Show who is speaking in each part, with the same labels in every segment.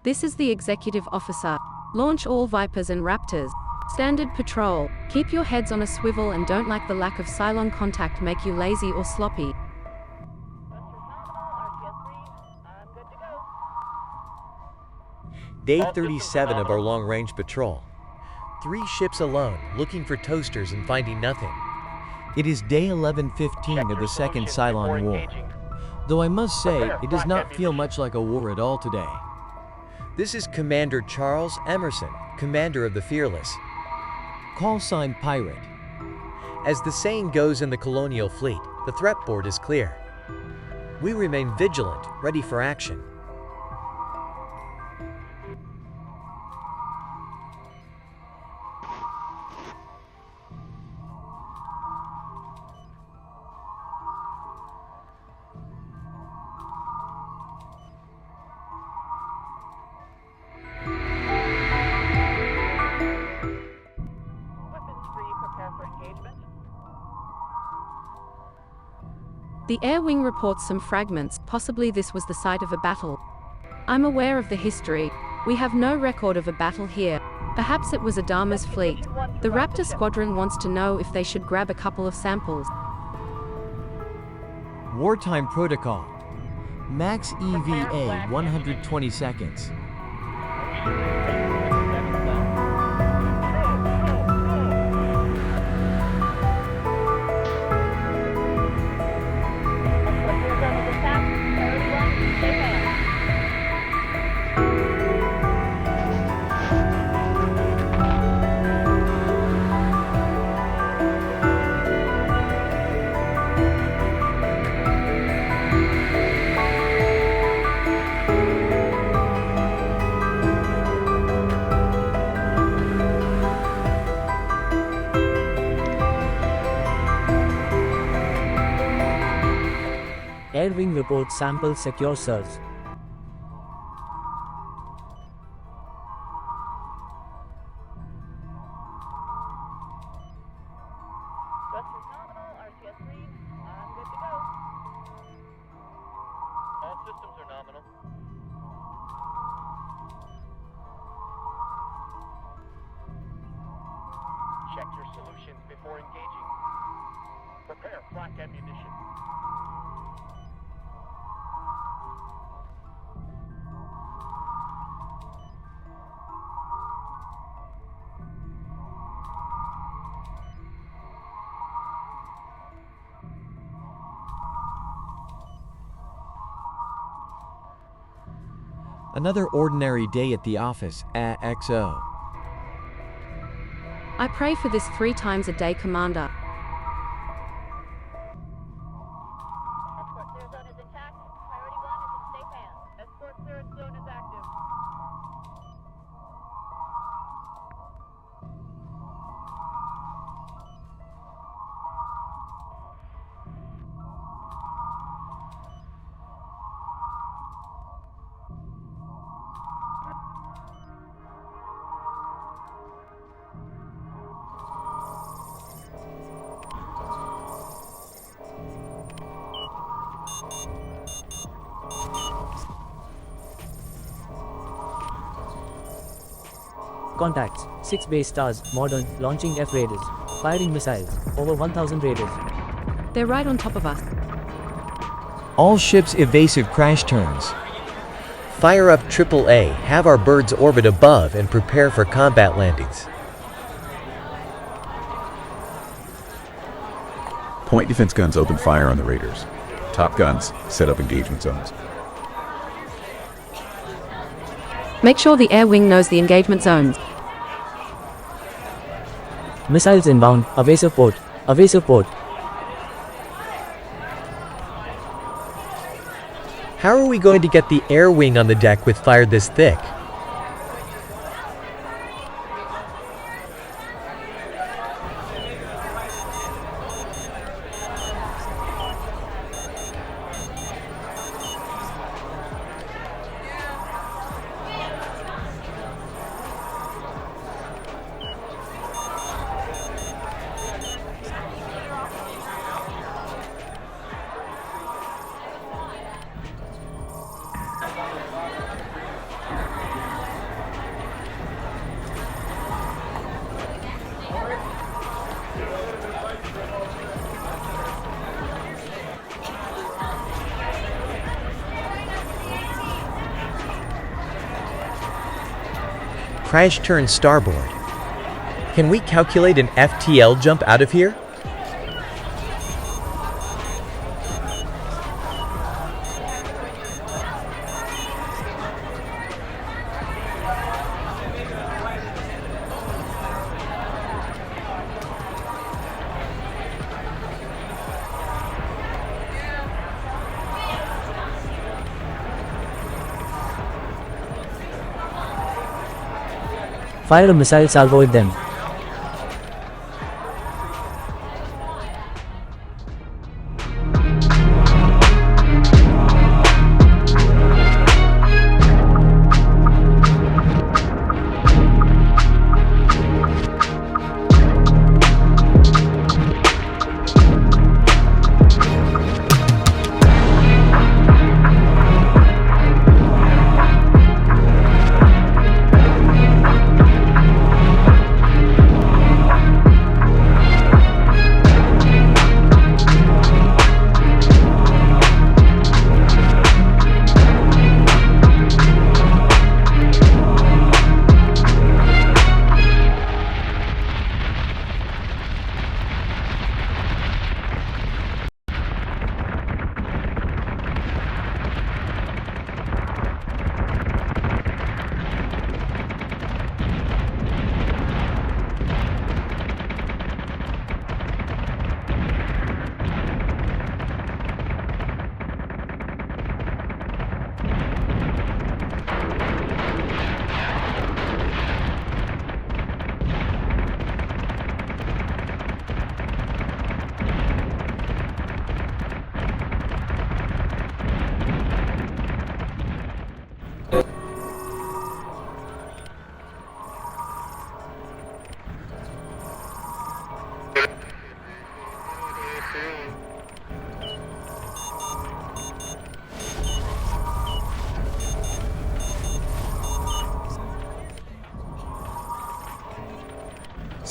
Speaker 1: This is the executive officer. Launch all Vipers and Raptors. Standard patrol. Keep your heads on a swivel and don't let the lack of Cylon contact make you lazy or sloppy.
Speaker 2: Day 37 of our long-range patrol. 3 ships alone, looking for toasters and finding nothing.
Speaker 3: It is day 1115 of the Second Cylon War. Though I must say, it does not feel much like a war at all today.
Speaker 2: This is Commander Charles Emerson, commander of the Fearless.
Speaker 3: Call sign Pirate.
Speaker 2: As the saying goes in the colonial fleet, the threat board is clear. We remain vigilant, ready for action.
Speaker 1: The air wing reports some fragments, possibly this was the site of a battle. I'm aware of the history. We have no record of a battle here. Perhaps it was Adama's fleet. The Raptor squadron wants to know if they should grab a couple of samples.
Speaker 3: Wartime protocol. Max EVA 120 seconds.
Speaker 4: Air Wing report sample secure search.
Speaker 5: All systems are nominal. Check your solutions before engaging. Prepare flak ammunition.
Speaker 3: Another ordinary day at the office, XO.
Speaker 1: I pray for this 3 times a day, Commander.
Speaker 6: Escort clear zone is intact. Priority 1 is in safe hands. Escort clearance zone is active.
Speaker 4: Contacts: 6 base stars, modern, launching F-Raiders, firing missiles, over 1,000 Raiders.
Speaker 1: They're right on top of us.
Speaker 3: All ships evasive crash turns.
Speaker 2: Fire up AAA, have our birds orbit above and prepare for combat landings.
Speaker 7: Point defense guns open fire on the Raiders. Top guns set up engagement zones.
Speaker 1: Make sure the air wing knows the engagement zones.
Speaker 4: Missiles inbound, evasive port, evasive port.
Speaker 2: How are we going to get the air wing on the deck with fire this thick? Crash turn starboard. Can we calculate an FTL jump out of here?
Speaker 4: Fire a missile salvo at them.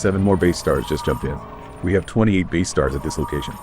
Speaker 7: Seven more base stars just jumped in. We have 28 base stars at this location.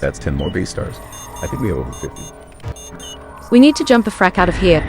Speaker 7: That's 10 more base stars. I think we have over 50.
Speaker 1: We need to jump a frack out of here.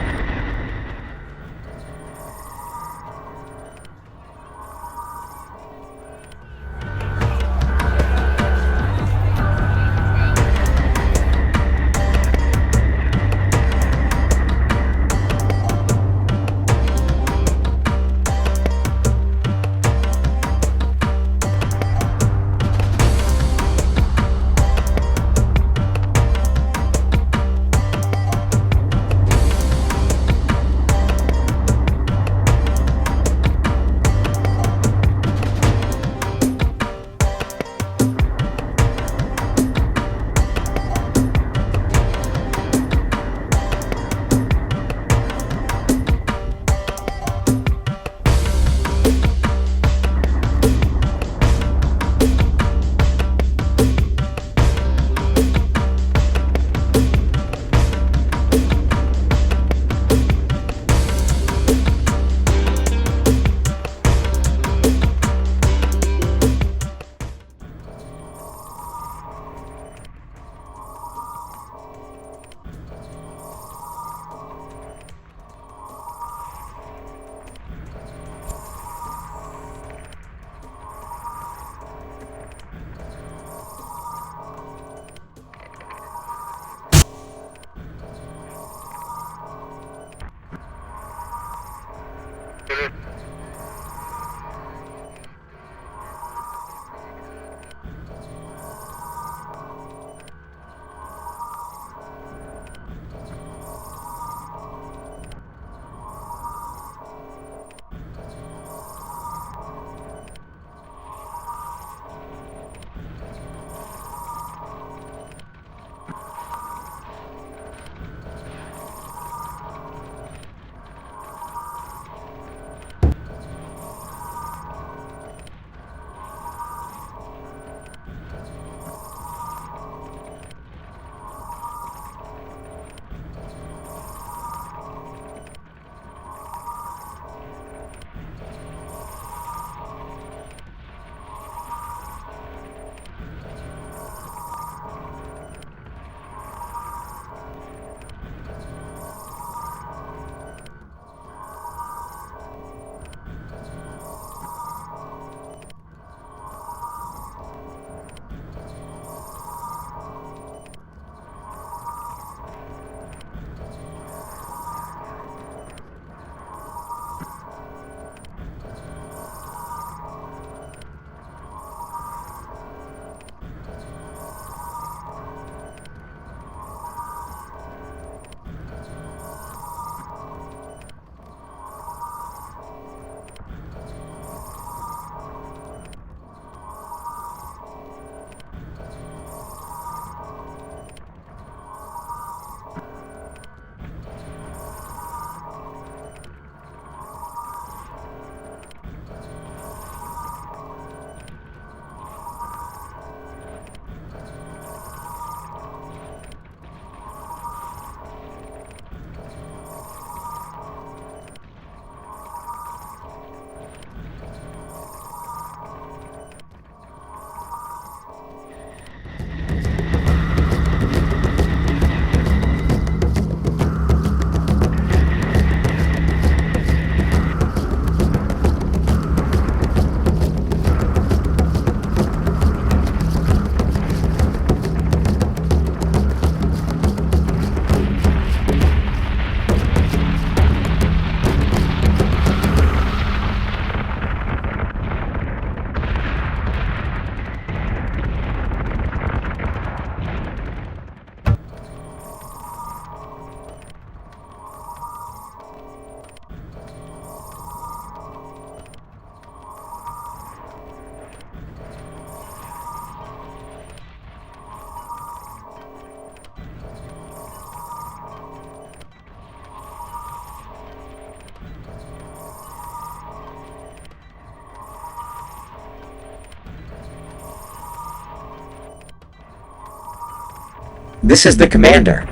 Speaker 8: This is the commander.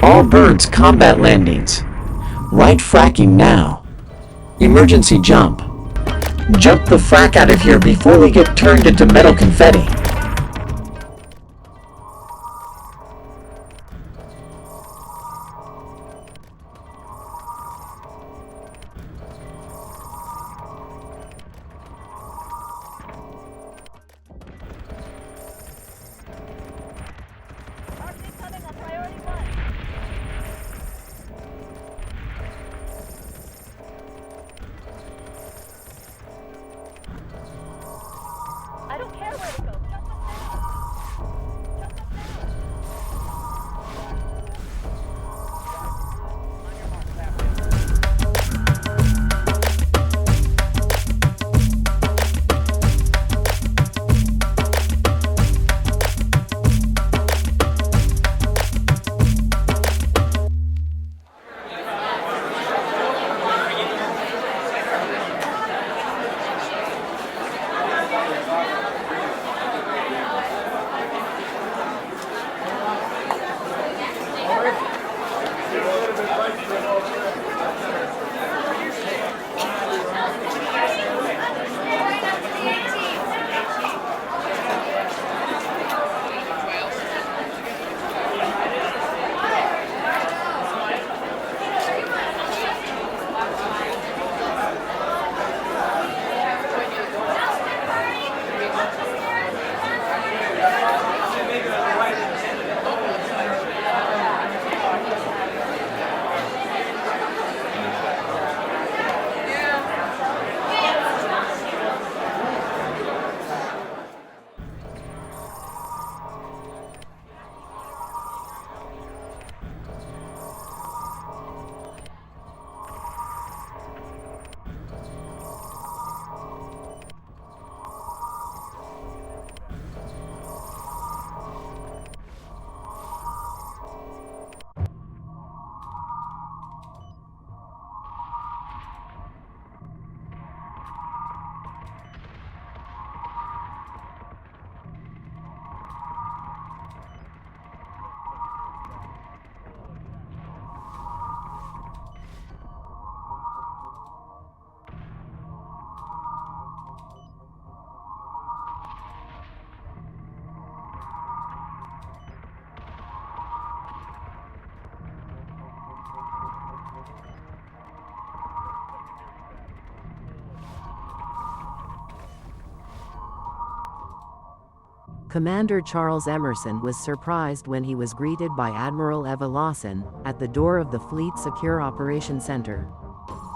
Speaker 8: All birds combat landings. Right fracking now. Emergency jump. Jump the frack out of here before we get turned into metal confetti.
Speaker 6: Arc incoming on priority 1. I don't care where to go. Jump up now. Jump up now.
Speaker 1: Commander Charles Emerson was surprised when he was greeted by Admiral Eva Lawson at the door of the Fleet Secure Operations Center.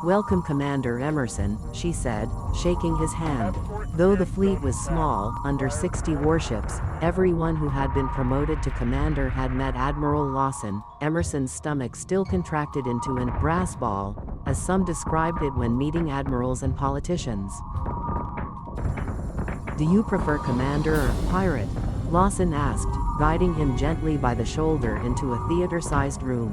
Speaker 1: "Welcome, Commander Emerson," she said, shaking his hand. Though the fleet was small, under 60 warships, everyone who had been promoted to commander had met Admiral Lawson. Emerson's stomach still contracted into a brass ball, as some described it when meeting admirals and politicians. "Do you prefer commander or pirate?" Lawson asked, guiding him gently by the shoulder into a theater-sized room.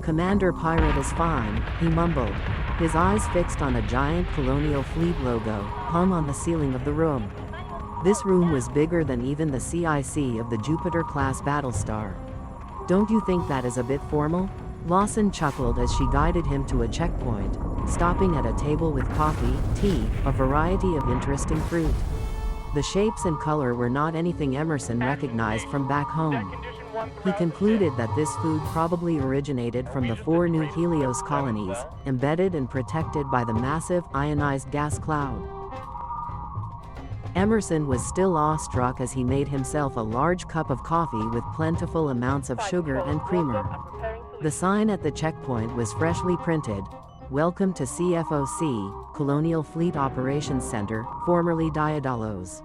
Speaker 1: "Commander Pirate is fine," he mumbled, his eyes fixed on a giant Colonial Fleet logo hung on the ceiling of the room. This room was bigger than even the CIC of the Jupiter-class Battlestar. "Don't you think that is a bit formal?" Lawson chuckled as she guided him to a checkpoint, stopping at a table with coffee, tea, a variety of interesting fruit. The shapes and color were not anything Emerson recognized from back home. He concluded that this food probably originated from the 4 new Helios colonies, embedded and protected by the massive ionized gas cloud. Emerson was still awestruck as he made himself a large cup of coffee with plentiful amounts of sugar and creamer. The sign at the checkpoint was freshly printed: "Welcome to CFOC, Colonial Fleet Operations Center, formerly Daedalus."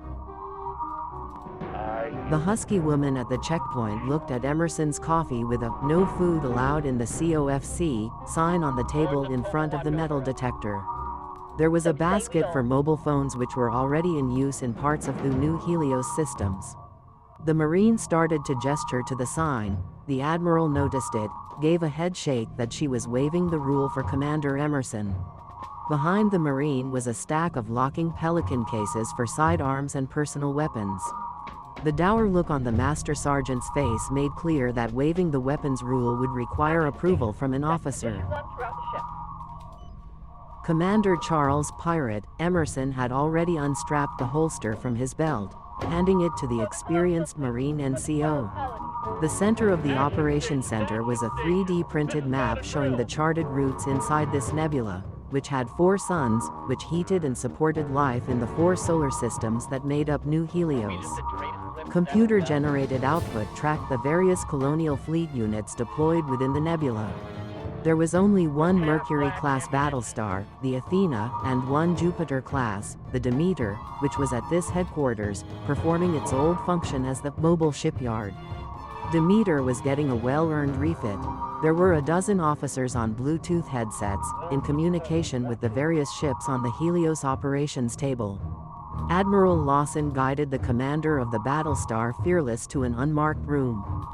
Speaker 1: The husky woman at the checkpoint looked at Emerson's coffee with a "No food allowed in the COFC" sign on the table in front of the metal detector. There was a basket for mobile phones which were already in use in parts of the new Helios systems. The Marine started to gesture to the sign. The Admiral noticed it, gave a head shake that she was waving the rule for Commander Emerson. Behind the Marine was a stack of locking Pelican cases for sidearms and personal weapons.
Speaker 9: The dour look on the Master Sergeant's face made clear that waiving the weapons rule would require approval from an officer.
Speaker 6: One throughout the ship.
Speaker 9: Commander Charles Pirate Emerson had already unstrapped the holster from his belt, handing it to the experienced Marine NCO. The center of the Operations Center was a 3D printed map showing the charted routes inside this nebula, which had 4 suns, which heated and supported life in the 4 solar systems that made up New Helios. Computer-generated output tracked the various colonial fleet units deployed within the nebula. There was only one Mercury-class battlestar, the Athena, and one Jupiter-class, the Demeter, which was at this headquarters, performing its old function as the mobile shipyard. Demeter was getting a well-earned refit. There were a dozen officers on Bluetooth headsets, in communication with the various ships on the Helios operations table. Admiral Lawson guided the commander of the Battlestar Fearless to an unmarked room.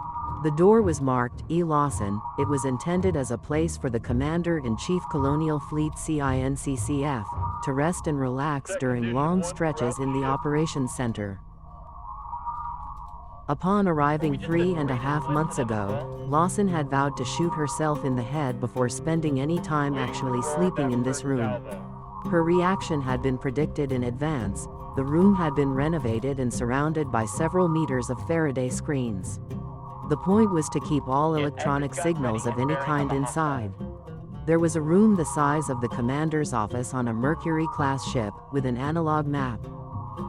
Speaker 9: The door was marked E. Lawson. It was intended as a place for the Commander-in-Chief Colonial Fleet CINCCF to rest and relax during long stretches in the Operations Center. Upon arriving 3.5 months ago, Lawson had vowed to shoot herself in the head before spending any time actually sleeping in this room. Her reaction had been predicted in advance. The room had been renovated and surrounded by several meters of Faraday screens. The point was to keep all electronic signals of any kind inside. There was a room the size of the commander's office on a Mercury-class ship, with an analog map.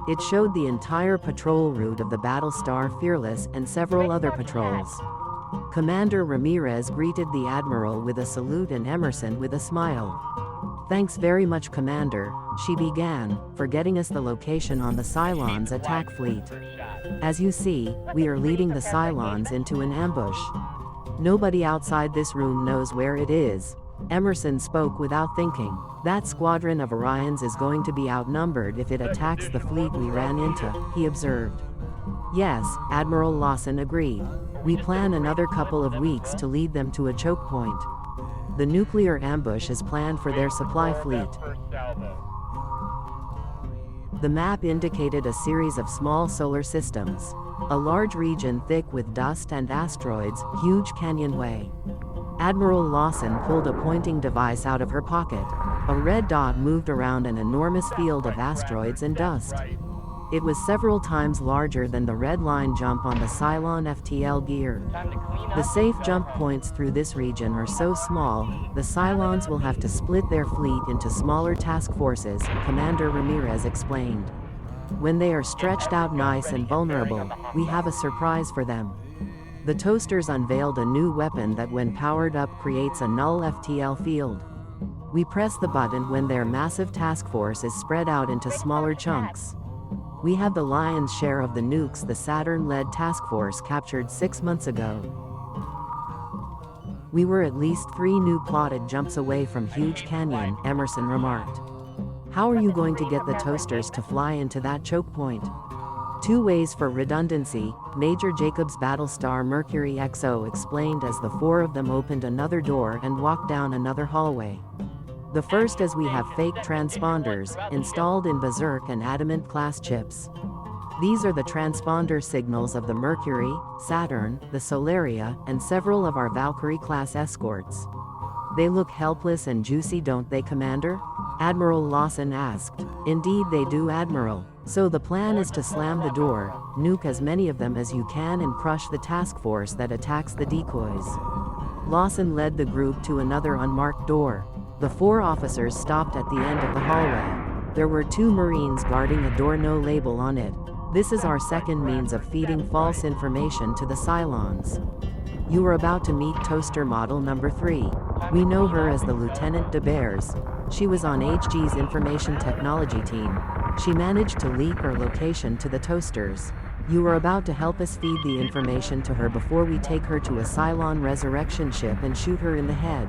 Speaker 9: It showed the entire patrol route of the Battlestar Fearless and several other patrols. Commander Ramirez greeted the Admiral with a salute and Emerson with a smile. "Thanks very much, Commander," she began, for getting us the location on the Cylon's attack fleet. "As you see, we are leading the Cylons into an ambush. Nobody outside this room knows where it is." Emerson spoke without thinking. "That squadron of Orions is going to be outnumbered if it attacks the fleet we ran into," he observed. "Yes," Admiral Lawson agreed. "We plan another couple of weeks to lead them to a choke point. The nuclear ambush is planned for their supply fleet." The map indicated a series of small solar systems. A large region thick with dust and asteroids, huge canyonway. Admiral Lawson pulled a pointing device out of her pocket. A red dot moved around an enormous field of asteroids and dust. It was several times larger than the red line jump on the Cylon FTL gear. The safe jump points through this region are so small, the Cylons will have to split their fleet into smaller task forces, Commander Ramirez explained. "When they are stretched out nice and vulnerable, we have a surprise for them." The toasters unveiled a new weapon that when powered up creates a null FTL field. We press the button when their massive task force is spread out into smaller chunks. We have the lion's share of the nukes the Saturn-led task force captured 6 months ago. "We were at least 3 new plotted jumps away from Huge Canyon," Emerson remarked. "How are you going to get the toasters to fly into that choke point?" "2 ways for redundancy," Major Jacobs Battlestar Mercury XO explained as the 4 of them opened another door and walked down another hallway. "The first is we have fake transponders, installed in Berserk and Adamant class chips. These are the transponder signals of the Mercury, Saturn, the Solaria, and several of our Valkyrie-class escorts." "They look helpless and juicy, don't they, Commander?" Admiral Lawson asked. "Indeed they do, Admiral. So the plan is to slam the door, nuke as many of them as you can and crush the task force that attacks the decoys." Lawson led the group to another unmarked door. The 4 officers stopped at the end of the hallway. There were 2 Marines guarding a door, no label on it. "This is our second means of feeding false information to the Cylons. You are about to meet Toaster Model Number 3. We know her as the Lieutenant de Beers. She was on HG's information technology team. She managed to leak her location to the toasters. You are about to help us feed the information to her before we take her to a Cylon resurrection ship and shoot her in the head.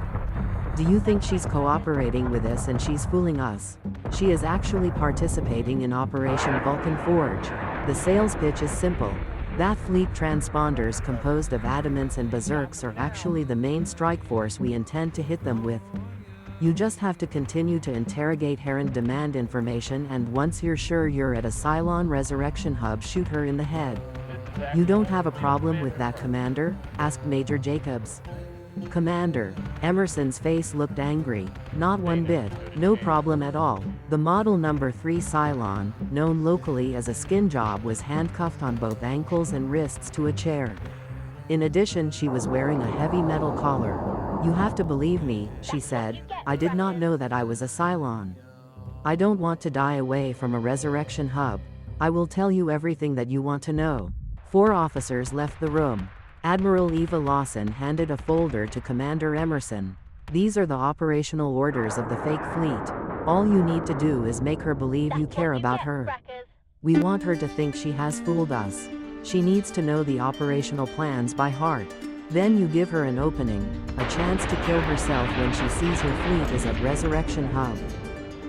Speaker 9: Do you think she's cooperating with us and she's fooling us? She is actually participating in Operation Vulcan Forge. The sales pitch is simple. That fleet transponders composed of Adamants and Berserks are actually the main strike force we intend to hit them with. You just have to continue to interrogate her and demand information, and once you're sure you're at a Cylon resurrection hub, shoot her in the head." You don't have a problem with that, Commander? Asked Major Jacobs. Commander, Emerson's face looked angry. Not one bit. No problem at all. The model number 3 Cylon, known locally as a skin job, was handcuffed on both ankles and wrists to a chair. In addition, she was wearing a heavy metal collar. You have to believe me, she said. I did not know that I was a Cylon. I don't want to die away from a resurrection hub. I will tell you everything that you want to know. 4 officers left the room. Admiral Eva Lawson handed a folder to Commander Emerson. These are the operational orders of the fake fleet. All you need to do is make her believe you care about her. We want her to think she has fooled us. She needs to know the operational plans by heart. Then you give her an opening, a chance to kill herself when she sees her fleet is at Resurrection Hub.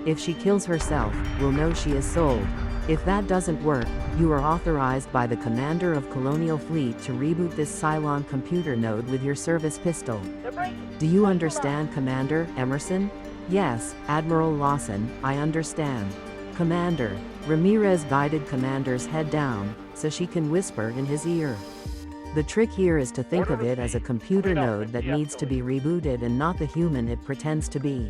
Speaker 9: If she kills herself, we'll know she is sold. If that doesn't work, you are authorized by the Commander of Colonial Fleet to reboot this Cylon computer node with your service pistol. Do you understand, Commander Emerson? Yes, Admiral Lawson, I understand. Commander. Ramirez guided Commander's head down, so she can whisper in his ear. The trick here is to think of it as a computer node that needs to be rebooted and not the human it pretends to be.